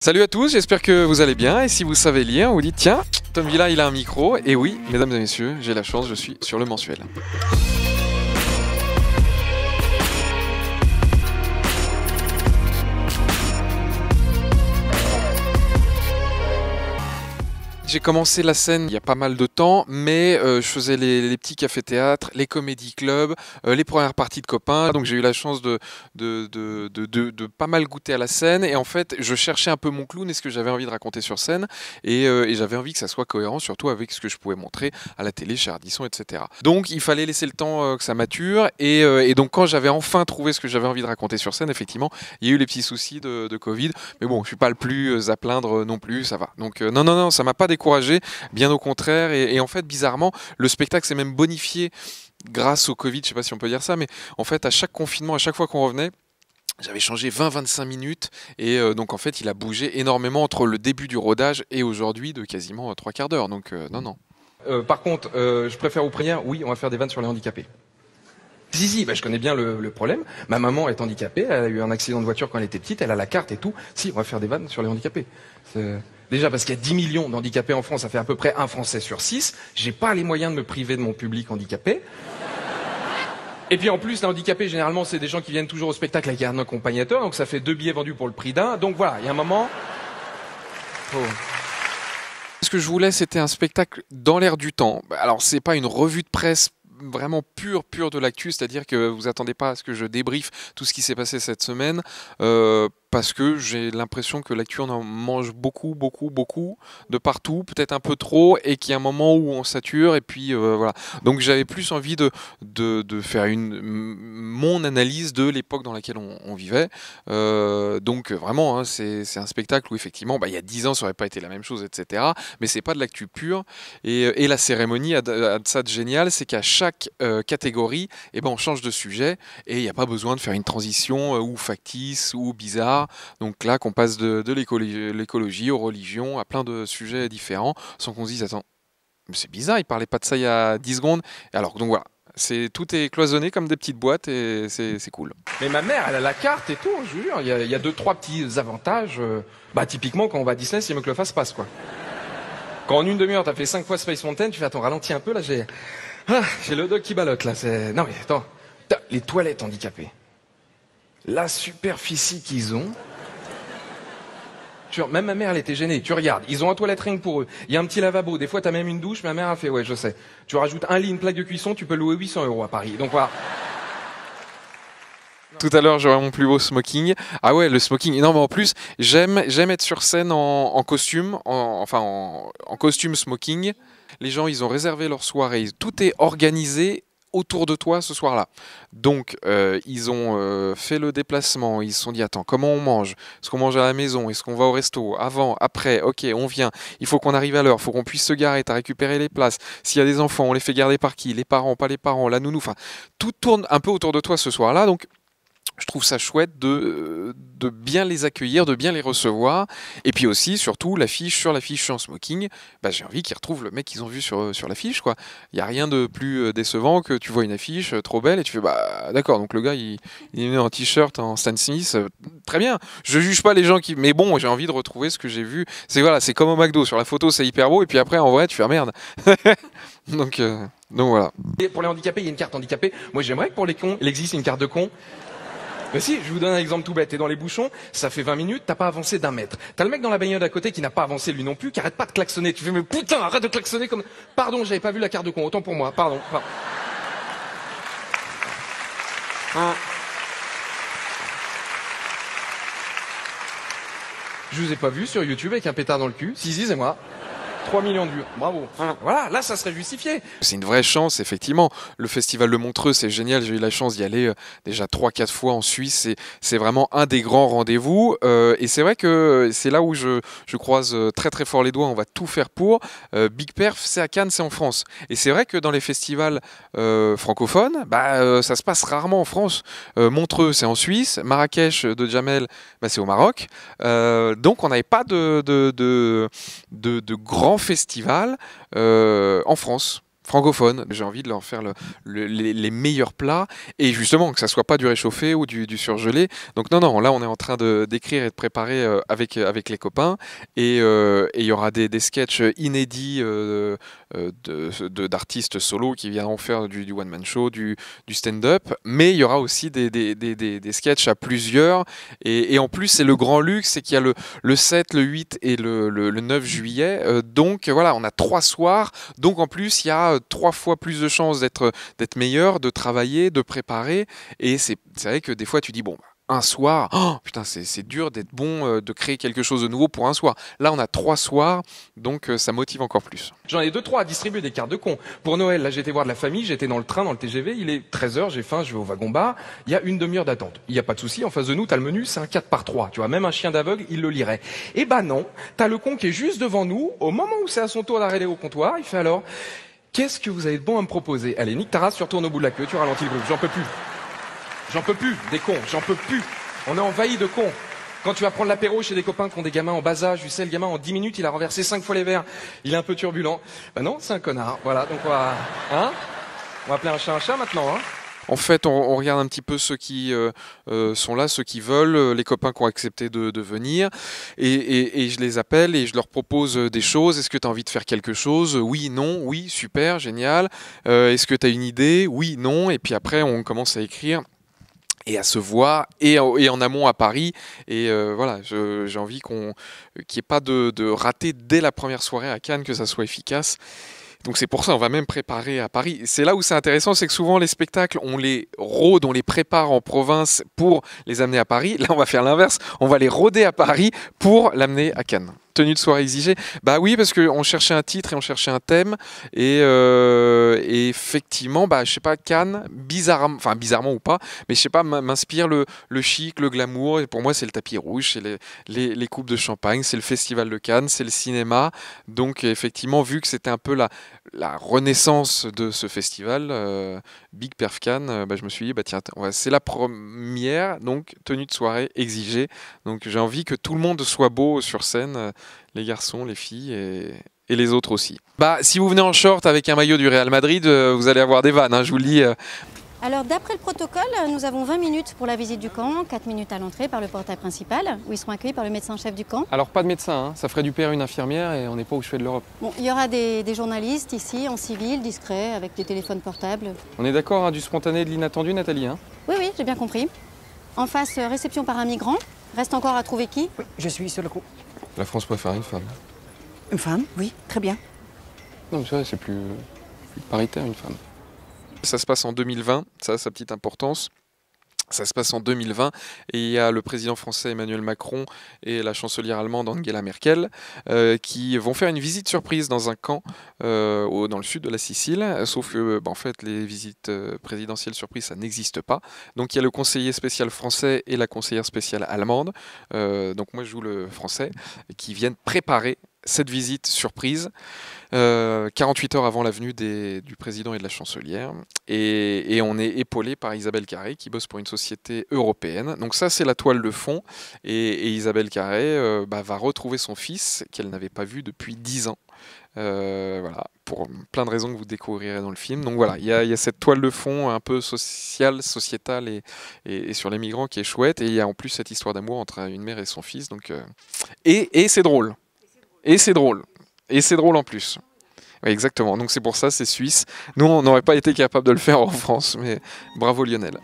Salut à tous, j'espère que vous allez bien et si vous savez lire, vous dites tiens, Tom Villa il a un micro et oui, mesdames et messieurs, j'ai la chance, je suis sur le mensuel. J'ai commencé la scène il y a pas mal de temps, mais je faisais les petits cafés-théâtres, les comédie-clubs, les premières parties de copains. Donc j'ai eu la chance de pas mal goûter à la scène. Et en fait, je cherchais un peu mon clown et ce que j'avais envie de raconter sur scène. Et j'avais envie que ça soit cohérent, surtout avec ce que je pouvais montrer à la télé, chez Ardisson, etc. Donc il fallait laisser le temps que ça mature. Et donc quand j'avais enfin trouvé ce que j'avais envie de raconter sur scène, effectivement, il y a eu les petits soucis de Covid. Mais bon, je suis pas le plus à plaindre non plus, ça va. Donc non, ça m'a pas découragé, bien au contraire. Et en fait, bizarrement, le spectacle s'est même bonifié grâce au Covid, je sais pas si on peut dire ça, mais en fait, à chaque confinement, à chaque fois qu'on revenait, j'avais changé 20-25 minutes et donc en fait, il a bougé énormément entre le début du rodage et aujourd'hui de quasiment 3/4 d'heure. Donc non. Par contre, je préfère vous prévenir, oui, on va faire des vannes sur les handicapés. Si, bah, je connais bien le problème. Ma maman est handicapée, elle a eu un accident de voiture quand elle était petite, elle a la carte et tout. Si, on va faire des vannes sur les handicapés. Déjà parce qu'il y a 10 millions d'handicapés en France, ça fait à peu près un Français sur 6. J'ai pas les moyens de me priver de mon public handicapé. Et puis en plus, les handicapés, généralement, c'est des gens qui viennent toujours au spectacle avec un accompagnateur, donc ça fait 2 billets vendus pour le prix d'un. Donc voilà, il y a un moment... Ce que je voulais, c'était un spectacle dans l'air du temps. Alors, c'est pas une revue de presse vraiment pure de l'actu, c'est-à-dire que vous attendez pas à ce que je débriefe tout ce qui s'est passé cette semaine, parce que j'ai l'impression que l'actu on en mange beaucoup de partout, peut-être un peu trop, et qu'il y a un moment où on sature, et puis voilà. Donc j'avais plus envie de faire mon analyse de l'époque dans laquelle on vivait. Donc vraiment, hein, c'est un spectacle où effectivement, il y a 10 ans ça aurait pas été la même chose, etc. Mais c'est pas de l'actu pure. Et la cérémonie a ça de génial, c'est qu'à chaque catégorie, on change de sujet et il n'y a pas besoin de faire une transition ou factice ou bizarre. Donc là, qu'on passe de l'écologie aux religions, à plein de sujets différents, sans qu'on se dise, attends, c'est bizarre, il parlait pas de ça il y a 10 secondes. Alors, donc voilà. Tout est cloisonné comme des petites boîtes et c'est cool. Mais ma mère, elle a la carte et tout, je vous jure. Il y a 2-3 petits avantages. Typiquement, quand on va à Disney, c'est mieux que le fasse passe, quoi. Quand en une demi-heure, t'as fait 5 fois Space Mountain, tu fais, attends, ralentis un peu, là, j'ai le dog qui ballotte, là. Non, mais attends. Les toilettes handicapées. La superficie qu'ils ont. Même ma mère, elle était gênée. Tu regardes, ils ont un toilette rien que pour eux. Il y a un petit lavabo. Des fois, t'as même une douche. Ma mère a fait, ouais, je sais. Tu rajoutes un lit, une plaque de cuisson, tu peux louer 800 € à Paris. Donc voilà. Tout à l'heure, j'aurai mon plus beau smoking. Ah ouais, le smoking. Non, mais en plus, j'aime être sur scène en costume, en costume smoking. Les gens, ils ont réservé leur soirée. Tout est organisé autour de toi ce soir-là. Donc, ils ont fait le déplacement. Ils se sont dit, attends, comment on mange? Est-ce qu'on mange à la maison? Est-ce qu'on va au resto? Avant? Après? Ok, on vient. Il faut qu'on arrive à l'heure. Il faut qu'on puisse se garer. T'as récupéré les places. S'il y a des enfants, on les fait garder par qui? Les parents, pas les parents, la nounou. Enfin, tout tourne un peu autour de toi ce soir-là. Donc, je trouve ça chouette de bien les accueillir, de bien les recevoir. Et puis aussi, surtout, sur l'affiche, je suis en smoking. J'ai envie qu'ils retrouvent le mec qu'ils ont vu sur l'affiche, quoi. Il n'y a rien de plus décevant que tu vois une affiche trop belle et tu fais, d'accord, donc le gars, il est en t-shirt, en Stan Smith. Très bien. Je juge pas les gens qui... Mais bon, j'ai envie de retrouver ce que j'ai vu. C'est comme au McDo. Sur la photo, c'est hyper beau. Et puis après, en vrai, tu fais merde. donc voilà. Et pour les handicapés, il y a une carte handicapée. Moi, j'aimerais que pour les cons, il existe une carte de con. Mais si, je vous donne un exemple tout bête. T'es dans les bouchons, ça fait 20 minutes, t'as pas avancé d'1 mètre. T'as le mec dans la bagnole à côté qui n'a pas avancé lui non plus, qui arrête pas de klaxonner. Tu fais, mais putain, arrête de klaxonner comme... Pardon, j'avais pas vu la carte de con, autant pour moi, pardon. Je vous ai pas vu sur YouTube avec un pétard dans le cul. Si, c'est moi. 3 millions de vues, bravo. Voilà, là ça serait justifié. C'est une vraie chance, effectivement. Le festival de Montreux, c'est génial. J'ai eu la chance d'y aller déjà 3-4 fois en Suisse. C'est vraiment un des grands rendez-vous. Et c'est vrai que c'est là où je croise très fort les doigts. On va tout faire pour. Big Perf, c'est à Cannes, c'est en France. Et c'est vrai que dans les festivals francophones, ça se passe rarement en France. Montreux, c'est en Suisse. Marrakech de Jamel, c'est au Maroc. Donc on n'avait pas de grands festival en France. francophones. J'ai envie de leur faire les meilleurs plats et justement que ça soit pas du réchauffé ou du surgelé. Donc non, là on est en train d'écrire et de préparer avec les copains et il y aura des sketchs inédits d'artistes solo qui viendront faire du one-man show, du stand-up, mais il y aura aussi des sketchs à plusieurs et en plus c'est le grand luxe, c'est qu'il y a le 7, le 8 et le 9 juillet. Donc voilà, on a 3 soirs, donc en plus il y a 3 fois plus de chances d'être meilleur, de travailler, de préparer. Et c'est vrai que des fois tu dis bon, un soir, oh, putain c'est dur d'être bon, de créer quelque chose de nouveau pour un soir. Là on a 3 soirs, donc ça motive encore plus. J'en ai 2-3 à distribuer des cartes de con. Pour Noël, là j'étais voir de la famille, j'étais dans le train, dans le TGV, il est 13h, j'ai faim, je vais au wagon-bar, il y a une demi-heure d'attente. Il n'y a pas de souci, en face de nous, t'as le menu, c'est un 4x3, tu vois, même un chien d'aveugle, il le lirait. Eh ben non, t'as le con qui est juste devant nous, au moment où c'est à son tour d'arrêter au comptoir, il fait alors, qu'est-ce que vous avez de bon à me proposer? Allez, nique ta race, tu retournes au bout de la queue, tu ralentis le groupe, j'en peux plus. J'en peux plus, des cons, j'en peux plus. On est envahi de cons. Quand tu vas prendre l'apéro chez des copains qui ont des gamins en bas âge, tu sais, le gamin en 10 minutes, il a renversé 5 fois les verres. Il est un peu turbulent. Ben non, c'est un connard. Voilà, donc on va appeler un chat maintenant, hein. En fait, on regarde un petit peu ceux qui sont là, ceux qui veulent, les copains qui ont accepté de venir, et je les appelle et je leur propose des choses. Est-ce que tu as envie de faire quelque chose? Oui, non, oui, super, génial. Est-ce que tu as une idée? Oui, non. Et puis après, on commence à écrire et à se voir, et en amont à Paris. Et voilà, j'ai envie qu'il n'y ait pas de raté dès la première soirée à Cannes, que ça soit efficace. Donc c'est pour ça on va même préparer à Paris. C'est là où c'est intéressant, c'est que souvent les spectacles, on les rôde, on les prépare en province pour les amener à Paris. Là on va faire l'inverse, on va les rôder à Paris pour l'amener à Cannes. Tenue de soirée exigée. Bah oui, parce qu'on cherchait un titre et on cherchait un thème. Et effectivement, bah, je sais pas, Cannes, bizarrement ou pas, mais je sais pas, m'inspire le chic, le glamour. Et pour moi, c'est le tapis rouge, c'est les coupes de champagne, c'est le festival de Cannes, c'est le cinéma. Donc effectivement, vu que c'était un peu la renaissance de ce festival, Big Perf Cannes, bah, je me suis dit, bah tiens, c'est la première, donc tenue de soirée exigée. Donc j'ai envie que tout le monde soit beau sur scène. Les garçons, les filles et les autres aussi. Bah, si vous venez en short avec un maillot du Real Madrid, vous allez avoir des vannes, hein, je vous le dis. Alors d'après le protocole, nous avons 20 minutes pour la visite du camp, 4 minutes à l'entrée par le portail principal, où ils seront accueillis par le médecin-chef du camp. Alors pas de médecin, hein. Ça ferait du père une infirmière et on n'est pas au chevet de l'Europe. Bon, il y aura des journalistes ici, en civil, discrets, avec des téléphones portables. On est d'accord, hein, du spontané et de l'inattendu, Nathalie, hein? Oui, j'ai bien compris. En face, réception par un migrant. Reste encore à trouver qui? Oui, je suis sur le coup. La France préfère une femme. Une femme, oui, très bien. Non, mais c'est vrai, c'est plus paritaire, une femme. Ça se passe en 2020, ça a sa petite importance. Ça se passe en 2020 et il y a le président français Emmanuel Macron et la chancelière allemande Angela Merkel qui vont faire une visite surprise dans un camp dans le sud de la Sicile, sauf que en fait les visites présidentielles surprises ça n'existe pas. Donc il y a le conseiller spécial français et la conseillère spéciale allemande, donc moi je joue le français, qui viennent préparer cette visite surprise 48 heures avant la venue du président et de la chancelière, et on est épaulé par Isabelle Carré qui bosse pour une société européenne. Donc ça c'est la toile de fond, et Isabelle Carré va retrouver son fils qu'elle n'avait pas vu depuis 10 ans. Voilà, pour plein de raisons que vous découvrirez dans le film. Donc voilà, il y a cette toile de fond un peu sociale, sociétale et sur les migrants qui est chouette, et il y a en plus cette histoire d'amour entre une mère et son fils. Donc, et c'est drôle. Et c'est drôle. Et c'est drôle en plus. Oui, exactement. Donc c'est pour ça, c'est suisse. Nous, on n'aurait pas été capable de le faire en France, mais bravo Lionel.